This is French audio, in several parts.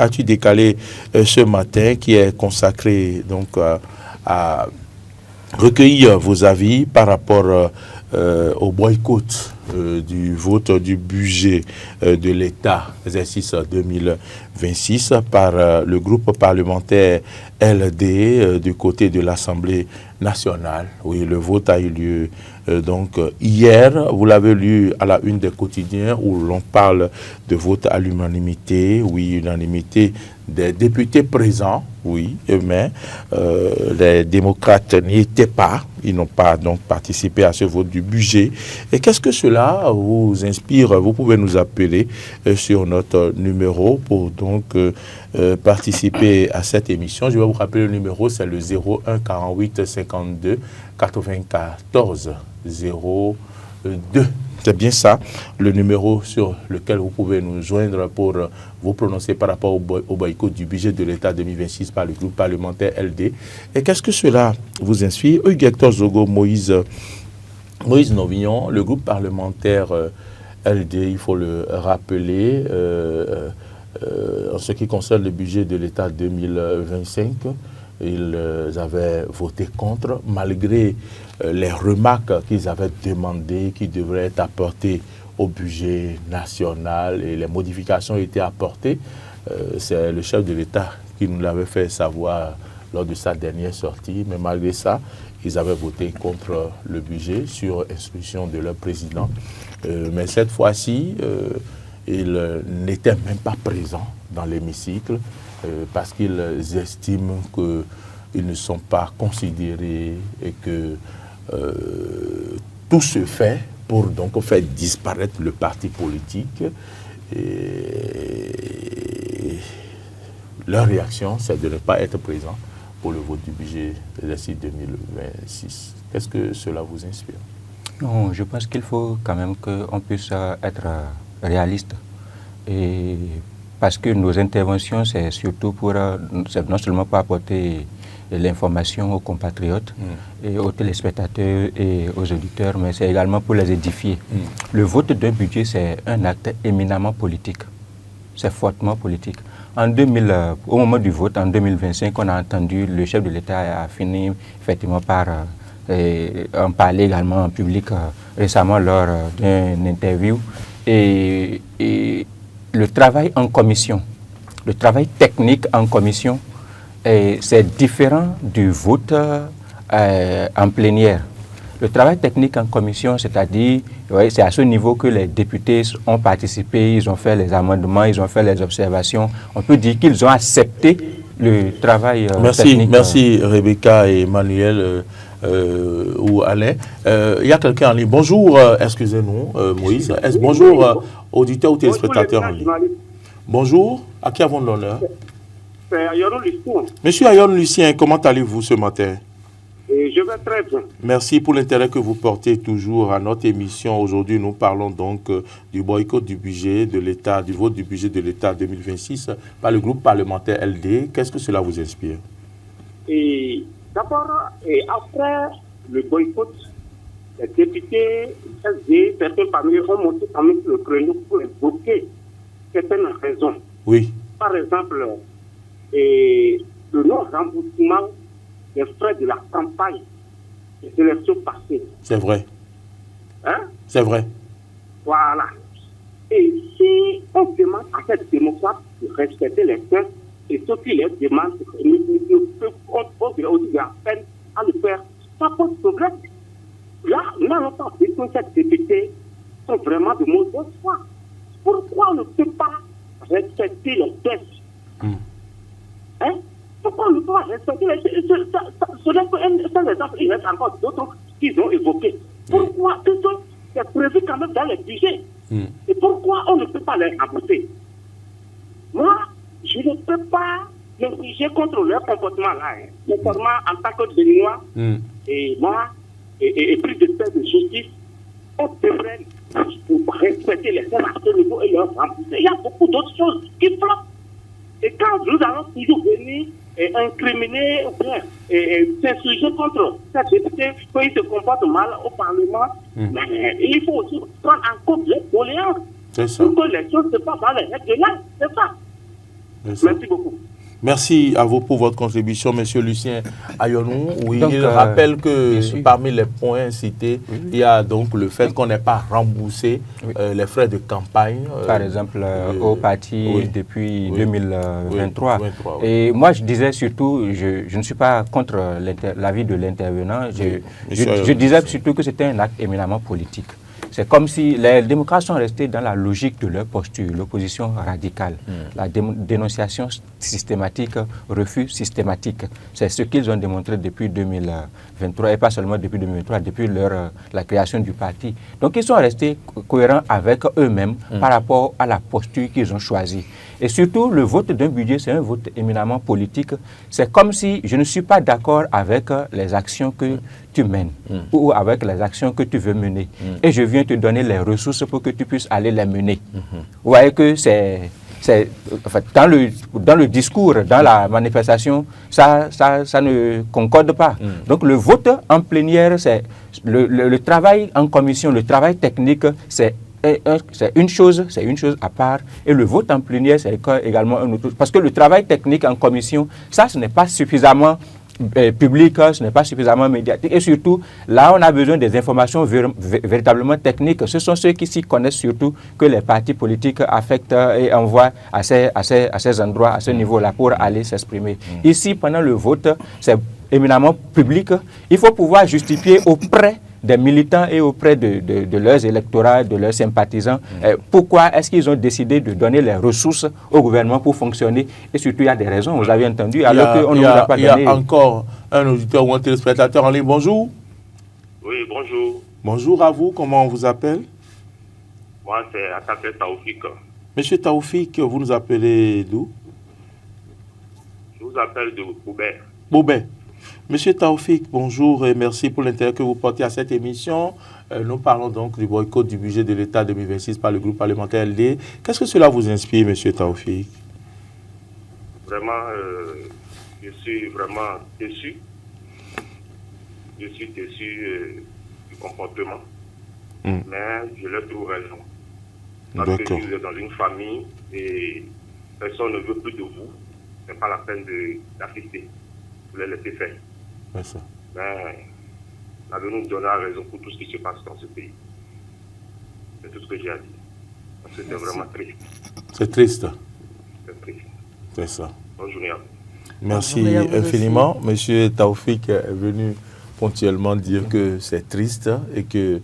as-tu décalé ce matin qui est consacré donc à recueillir vos avis par rapport au boycott du vote du budget de l'État, exercice 2026, par le groupe parlementaire LD du côté de l'Assemblée nationale. Oui, le vote a eu lieu donc hier. Vous l'avez lu à la une des quotidiens où l'on parle de vote à l'unanimité. Oui, unanimité des députés présents, oui, mais les démocrates n'y étaient pas. Ils n'ont pas donc participé à ce vote du budget. Et qu'est-ce que cela vous inspire? Vous pouvez nous appeler sur notre numéro pour donc participer à cette émission. Je vais vous rappeler le numéro, c'est le 01 48 52 94 02. C'est bien ça, le numéro sur lequel vous pouvez nous joindre pour vous prononcer par rapport au boycott du budget de l'État 2026 par le groupe parlementaire LD. Et qu'est-ce que cela vous inspire? Hector Zogo, Moïse Novignon, le groupe parlementaire LD, il faut le rappeler, en ce qui concerne le budget de l'État 2025, ils avaient voté contre, malgré les remarques qu'ils avaient demandées, qui devraient être apportées au budget national, et les modifications ont été apportées. C'est le chef de l'État qui nous l'avait fait savoir lors de sa dernière sortie, mais malgré ça, ils avaient voté contre le budget sur instruction de leur président. Mais cette fois-ci, ils n'étaient même pas présents dans l'hémicycle parce qu'ils estiment qu'ils ne sont pas considérés et que tout se fait pour donc faire disparaître le parti politique. Et leur réaction, c'est de ne pas être présent pour le vote du budget de l'exercice 2026. Qu'est-ce que cela vous inspire? Non, je pense qu'il faut quand même qu'on puisse être réaliste. Et parce que nos interventions, c'est surtout pour, non seulement pour apporter l'information aux compatriotes et aux téléspectateurs et aux auditeurs, mais c'est également pour les édifier. Le vote d'un budget, c'est un acte éminemment politique. C'est fortement politique. Au moment du vote, en 2025, on a entendu le chef de l'État a fini effectivement par en parler également en public récemment lors d'une interview. Et le travail en commission, le travail technique en commission, c'est différent du vote en plénière. Le travail technique en commission, c'est-à-dire, c'est à ce niveau que les députés ont participé, ils ont fait les amendements, ils ont fait les observations. On peut dire qu'ils ont accepté le travail technique. Merci Rebecca et Emmanuel ou Alain. Il y a quelqu'un en ligne. Bonjour, excusez-nous, Moïse. Bonjour, auditeurs ou téléspectateurs en ligne. Bonjour, à qui avons l'honneur? Monsieur Ayon Lucien, comment allez-vous ce matin? Et je vais très bien. Merci pour l'intérêt que vous portez toujours à notre émission. Aujourd'hui, nous parlons donc du boycott du budget de l'État, du vote du budget de l'État 2026 par le groupe parlementaire LD. Qu'est-ce que cela vous inspire? Et d'abord, après le boycott, les députés SD, certains parmi eux ont monté quand même le créneau pour évoquer certaines raisons. Oui. Par exemple, le non-remboursement des frais de la campagne des élections passées. C'est vrai. Hein? C'est vrai. Voilà. Et si on demande à cette démocrate de respecter les textes et ceux qui les demandent, on dirait aussi de la peine à le faire, ça pose problème. Là, nous n'allons pas dire que ces députés sont vraiment de mauvaise foi. Pourquoi on ne peut pas respecter les textes? Hein? Pourquoi on ne peut pas respecter les textes? Ce n'est qu'un exemple, il reste encore d'autres qu'ils ont évoqués. Pourquoi? C'est prévu quand même dans les budgets. Et pourquoi on ne peut pas les rembourser? Moi, je ne peux pas m'exiger contre leur comportement là. Notamment en tant que Béninois, et moi, et plus de paix de justice, on devrait respecter les faits à ce niveau et leur rembourser. Il y a beaucoup d'autres choses qui flottent. Et quand nous allons toujours venir incriminer ou bien s'insurger contre ces députés qu'ils se comportent mal au Parlement, mais il faut aussi prendre en compte les doléances pour que les choses se passent dans les règles de l'art. C'est ça. Merci beaucoup. Merci à vous pour votre contribution, Monsieur Lucien Ayonou. Oui, Donc, il rappelle que bien parmi les points cités, il y a donc le fait qu'on n'ait pas remboursé les frais de campagne. Par exemple, au parti depuis 2023. Oui. Et moi, je disais surtout, je ne suis pas contre l'avis de l'intervenant. Je disais surtout que c'était un acte éminemment politique. C'est comme si les démocrates sont restés dans la logique de leur posture, l'opposition radicale, la dénonciation systématique, refus systématique. C'est ce qu'ils ont démontré depuis 2023, et pas seulement depuis 2023, depuis la création du parti. Donc ils sont restés cohérents avec eux-mêmes par rapport à la posture qu'ils ont choisie. Et surtout, le vote d'un budget, c'est un vote éminemment politique. C'est comme si je ne suis pas d'accord avec les actions que tu mènes ou avec les actions que tu veux mener. Et je viens te donner les ressources pour que tu puisses aller les mener. Vous voyez que en fait, dans le discours, dans la manifestation, ça ne concorde pas. Donc le vote en plénière, c'est le travail en commission, le travail technique, c'est une chose à part, et le vote en plénière, c'est également un autre. Parce que le travail technique en commission, ça, ce n'est pas suffisamment public, ce n'est pas suffisamment médiatique. Et surtout, là, on a besoin des informations véritablement techniques. Ce sont ceux qui s'y connaissent surtout que les partis politiques affectent et envoient à ces endroits, à ce niveau-là, pour aller s'exprimer. Ici, pendant le vote, c'est éminemment public. Il faut pouvoir justifier auprès des militants et auprès de leurs électorats, de leurs sympathisants. Pourquoi est-ce qu'ils ont décidé de donner les ressources au gouvernement pour fonctionner? Et surtout, il y a des raisons, vous avez entendu, alors qu'on ne nous a pas donné. Il y a encore un auditeur ou un téléspectateur en ligne. Bonjour. Oui, bonjour. Bonjour à vous, comment on vous appelle? Moi, c'est Attaque Taoufik. Monsieur Taoufik, vous nous appelez d'où? Je vous appelle de Boubet. Boubet. Monsieur Taoufik, bonjour et merci pour l'intérêt que vous portez à cette émission. Nous parlons donc du boycott du budget de l'État 2026 par le groupe parlementaire LD. Qu'est-ce que cela vous inspire, monsieur Taoufik? Vraiment, je suis vraiment déçu. Je suis déçu du comportement. Mais je leur trouve raison. Parce que vous êtes dans une famille et personne ne veut plus de vous. Ce n'est pas la peine d'assister. Vous les laissez faire. Merci. Mais nous donnera raison pour tout ce qui se passe dans ce pays. C'est tout ce que j'ai à dire. Parce que c'est vraiment triste. C'est triste. C'est triste. C'est ça. Bonne journée à vous. Merci infiniment. Monsieur Taoufik est venu ponctuellement dire que c'est triste et que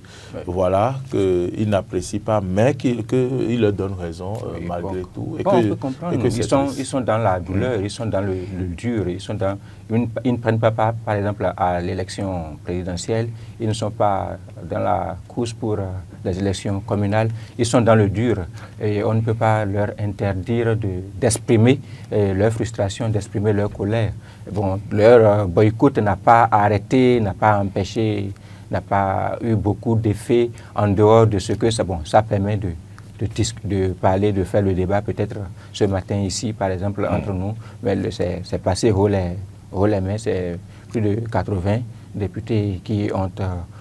voilà, qu'il n'apprécie pas, mais qu'il leur donne raison malgré tout. Et on peut comprendre. Ils sont dans la douleur, ils sont dans le dur, ils ne prennent pas part, par exemple, à l'élection présidentielle, ils ne sont pas dans la course pour les élections communales, ils sont dans le dur et on ne peut pas leur interdire d'exprimer leur frustration, d'exprimer leur colère. Bon, leur boycott n'a pas arrêté, n'a pas empêché, n'a pas eu beaucoup d'effets en dehors de ce que ça permet de parler, de faire le débat peut-être ce matin ici, par exemple, entre nous. Mais c'est passé haut les mains, c'est plus de 80 députés qui ont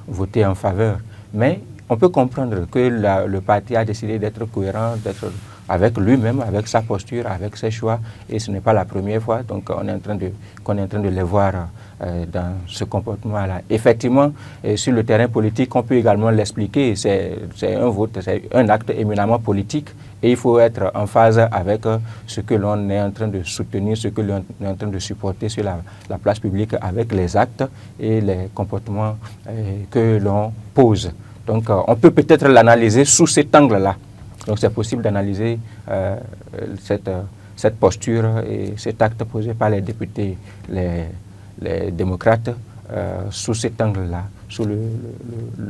voté en faveur. Mais on peut comprendre que le parti a décidé d'être cohérent, d'être avec lui-même, avec sa posture, avec ses choix, et ce n'est pas la première fois, donc qu'on est en train de les voir dans ce comportement-là. Effectivement, sur le terrain politique, on peut également l'expliquer, c'est un vote, c'est un acte éminemment politique, et il faut être en phase avec ce que l'on est en train de soutenir, ce que l'on est en train de supporter sur la place publique, avec les actes et les comportements que l'on pose. Donc on peut peut-être l'analyser sous cet angle-là. Donc c'est possible d'analyser cette posture et cet acte posé par les députés, les démocrates, sous cet angle-là, sous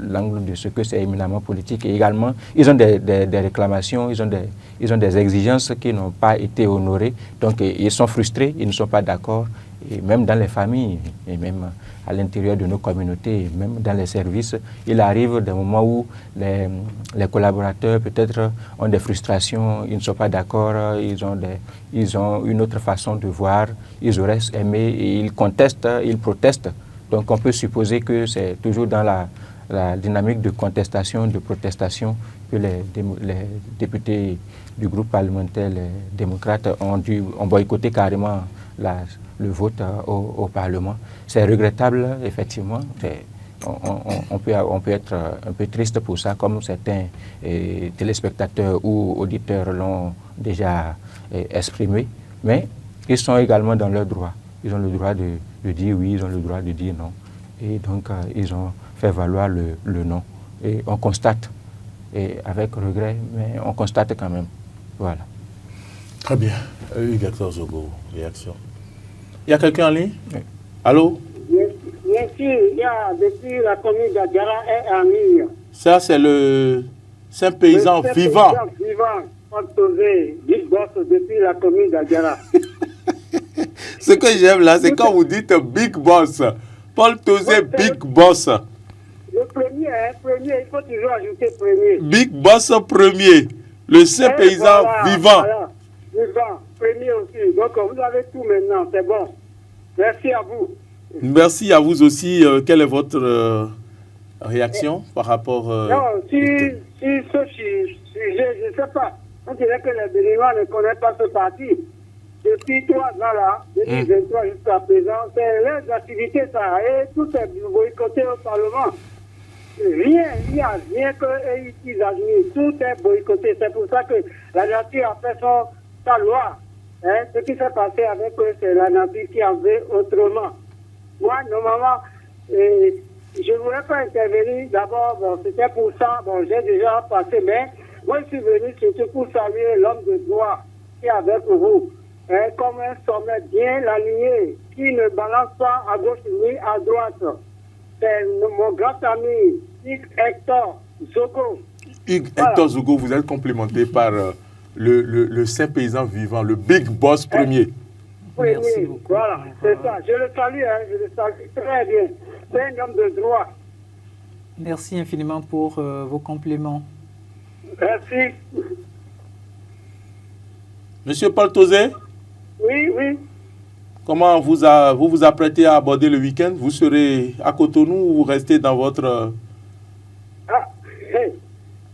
l'angle de ce que c'est éminemment politique. Et également, ils ont des réclamations, ils ont des exigences qui n'ont pas été honorées. Donc ils sont frustrés, ils ne sont pas d'accord. Et même dans les familles, et même à l'intérieur de nos communautés, même dans les services, il arrive des moments où les collaborateurs peut-être ont des frustrations, ils ne sont pas d'accord, ils ont une autre façon de voir, ils auraient aimé et ils contestent, ils protestent. Donc on peut supposer que c'est toujours dans la dynamique de contestation, de protestation que les députés du groupe parlementaire, les démocrates, ont boycotté carrément le vote au Parlement. C'est regrettable, effectivement. On peut être un peu triste pour ça, comme certains téléspectateurs ou auditeurs l'ont déjà exprimé, mais ils sont également dans leur droit. Ils ont le droit de dire oui, ils ont le droit de dire non. Et donc, ils ont fait valoir le non. Et on constate, et avec regret, mais on constate quand même. Voilà. Très bien. Docteur Zogo, réaction. Il y a quelqu'un en ligne? Oui. Allô? Bien sûr, il y a depuis la commune d'Adjara et en ligne. Ça, c'est le Saint-Paysan vivant. Vivant, Paul-Tosé, Big Boss depuis la commune d'Adjara. Ce que j'aime là, c'est quand vous dites Big Boss. Paul-Tosé, Big Boss. Le premier, il faut toujours ajouter premier. Big Boss premier. Le Saint-Paysan vivant. Voilà, vivant, premier aussi. Donc vous avez tout maintenant, c'est bon. Merci à vous. Merci à vous aussi. Quelle est votre réaction par rapport... non, si ce sujet, je ne sais pas. On dirait que les Béninois ne connaissent pas ce parti. Depuis 3 ans là, 2023 jusqu'à présent, c'est leurs activités ça. Et tout est boycotté au Parlement. Rien, il n'y a rien qu'ils admirent. Tout est boycotté. C'est pour ça que la nature a fait sa loi. Hein? Ce qui s'est passé avec eux, c'est la nature qui en veut autrement. Moi, normalement, je ne voulais pas intervenir. D'abord, c'était pour ça. Bon, j'ai déjà passé, mais moi, je suis venu surtout pour saluer l'homme de droit qui est avec vous. Hein, comme un sommet bien aligné, qui ne balance pas à gauche ni à droite. C'est mon grand ami, Hugues Hector Zogo. Hugues Hector Zogo, vous êtes complémenté par le Saint-Paysan vivant, le Big Boss premier. Merci beaucoup. Voilà, c'est ça. Je le salue, je le salue très bien. C'est un homme de droit. Merci infiniment pour vos compléments. Merci. Monsieur Paul-Tosé? Oui. Comment vous vous apprêtez à aborder le week-end? Vous serez à Cotonou ou vous restez dans votre...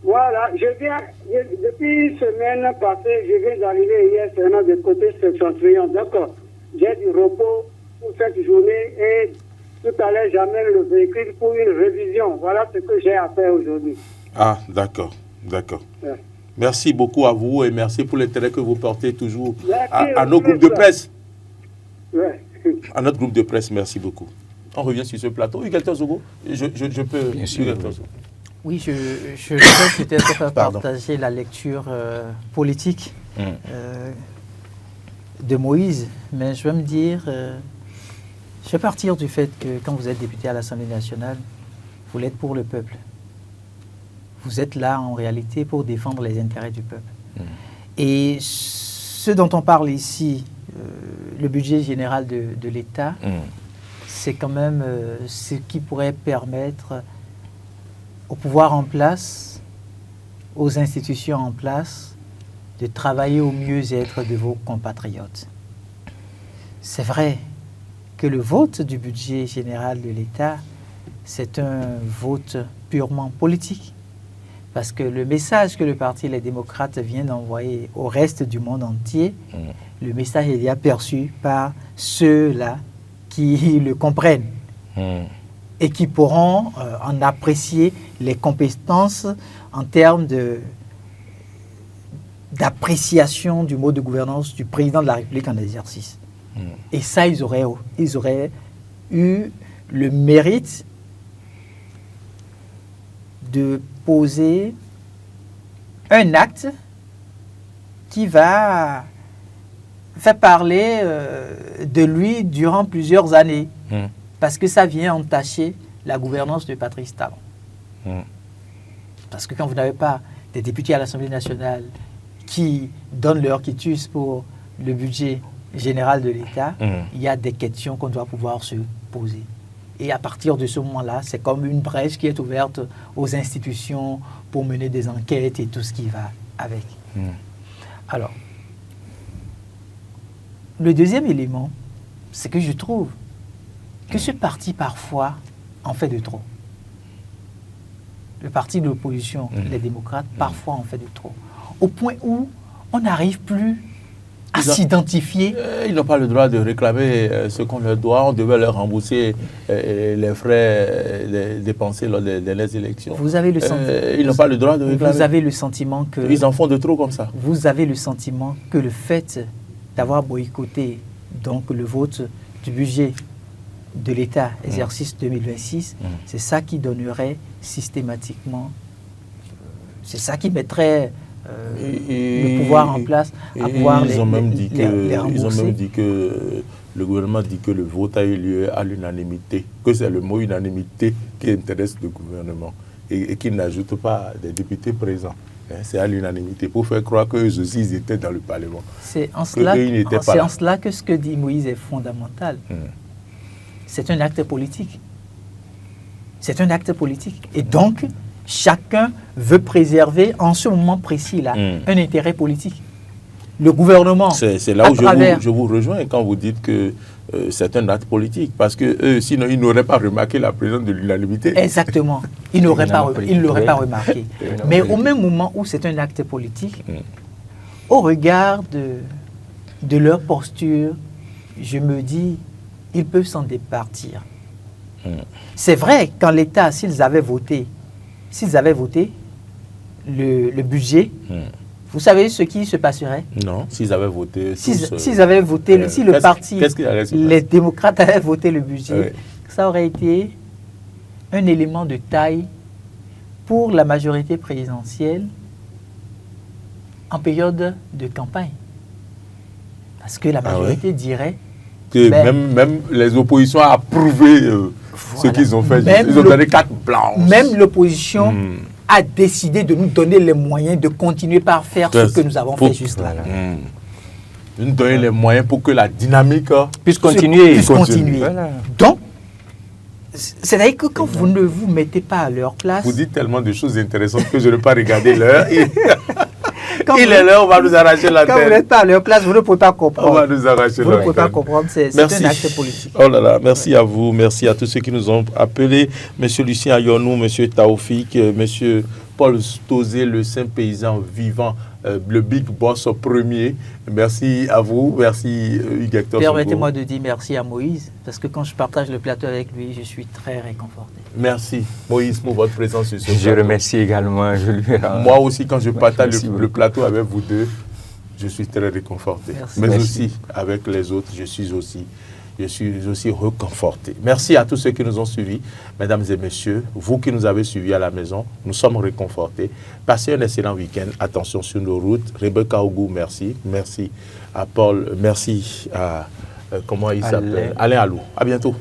Voilà, depuis semaine passée, je viens d'arriver hier seulement de côté septentrion. Donc, j'ai du repos pour cette journée et tout à l'heure, j'amène le véhicule pour une révision. Voilà ce que j'ai à faire aujourd'hui. Ah, d'accord. Ouais. Merci beaucoup à vous et merci pour l'intérêt que vous portez toujours à nos groupes de presse. Ouais. À notre groupe de presse, merci beaucoup. On revient sur ce plateau. Hugues Hector Zogo, je peux... Bien sûr. Oui, je vais peut-être partager la lecture politique de Moïse, mais je vais me dire, je vais partir du fait que quand vous êtes député à l'Assemblée nationale, vous l'êtes pour le peuple. Vous êtes là en réalité pour défendre les intérêts du peuple. Et ce dont on parle ici, le budget général de l'État, c'est quand même ce qui pourrait permettre au pouvoir en place, aux institutions en place, de travailler au mieux-être de vos compatriotes. C'est vrai que le vote du budget général de l'État, c'est un vote purement politique. Parce que le message que le Parti Les Démocrates vient d'envoyer au reste du monde entier, le message est déjà perçu par ceux-là qui le comprennent et qui pourront en apprécier les compétences en termes d'appréciation du mode de gouvernance du président de la République en exercice. Et ça, ils auraient eu le mérite de poser un acte qui va faire parler de lui durant plusieurs années, parce que ça vient entacher la gouvernance de Patrice Talon. Parce que quand vous n'avez pas des députés à l'Assemblée nationale qui donnent leur quitus pour le budget général de l'État, il y a des questions qu'on doit pouvoir se poser. Et à partir de ce moment-là, c'est comme une brèche qui est ouverte aux institutions pour mener des enquêtes et tout ce qui va avec. Alors, le deuxième élément, c'est que je trouve que ce parti, parfois, en fait de trop. le parti de l'opposition, les démocrates, parfois on fait de trop. Au point où on n'arrive plus à s'identifier. Ils n'ont pas le droit de réclamer ce qu'on leur doit. On devait leur rembourser les frais dépensés lors des dernières élections. Vous avez le sentiment. Ils n'ont pas le droit de réclamer. Vous avez le sentiment que. Ils en font de trop comme ça. Vous avez le sentiment que le fait d'avoir boycotté donc le vote du budget de l'État, exercice 2026, c'est ça qui donnerait systématiquement, c'est ça qui mettrait le pouvoir en place à pouvoir les rembourser. Ils ont même dit que le gouvernement dit que le vote a eu lieu à l'unanimité, que c'est le mot unanimité qui intéresse le gouvernement et qu'il n'ajoute pas des députés présents. C'est à l'unanimité pour faire croire qu'eux aussi ils étaient dans le Parlement. C'est en cela que ce que dit Moïse est fondamental. C'est un acte politique. C'est un acte politique. Et donc, chacun veut préserver en ce moment précis-là un intérêt politique. Le gouvernement, c'est là où je vous rejoins quand vous dites que c'est un acte politique. Parce que eux, sinon, ils n'auraient pas remarqué la présence de l'unanimité. Exactement. Ils ne l'auraient pas remarqué. Mais au même moment où c'est un acte politique, au regard de leur posture, je me dis, ils peuvent s'en départir. C'est vrai, quand l'État, s'ils avaient voté le budget, vous savez ce qui se passerait? Non, s'ils avaient voté. S'ils avaient voté, si le parti, les démocrates avaient voté le budget, ça aurait été un élément de taille pour la majorité présidentielle en période de campagne. Parce que la majorité dirait que même les oppositions ont approuvé ce qu'ils ont fait. Ils ont donné carte blanche. Même l'opposition a décidé de nous donner les moyens de continuer par faire ce que nous avons fait jusque-là. De nous donner les moyens pour que la dynamique puisse continuer. Voilà. Donc, c'est-à-dire que quand vous ne vous mettez pas à leur place... Vous dites tellement de choses intéressantes que je ne vais pas regarder l'heure. Il est là, on va nous arracher la tête. Quand vous n'êtes pas à leur place, vous ne pouvez pas comprendre. On va nous arracher la tête. Vous ne pouvez pas comprendre, c'est un acte politique. Oh là là, merci à vous, merci à tous ceux qui nous ont appelés. Monsieur Lucien Ayonou, monsieur Taoufik, monsieur Paul Stosé, le saint paysan vivant, le big boss premier. Merci à vous, merci Hugues Hector. Permettez-moi de dire merci à Moïse, parce que quand je partage le plateau avec lui, je suis très réconforté. Merci Moïse pour votre présence sur ce plateau. Je remercie également. Moi aussi, quand je partage le plateau avec vous deux, je suis très réconforté. Merci. Mais aussi avec les autres, je suis aussi réconforté. Merci à tous ceux qui nous ont suivis, mesdames et messieurs, vous qui nous avez suivis à la maison, nous sommes réconfortés. Passez un excellent week-end. Attention sur nos routes. Rebecca Ougou, merci. Merci à Paul. Merci à comment il s'appelle, Alain Alou. À bientôt.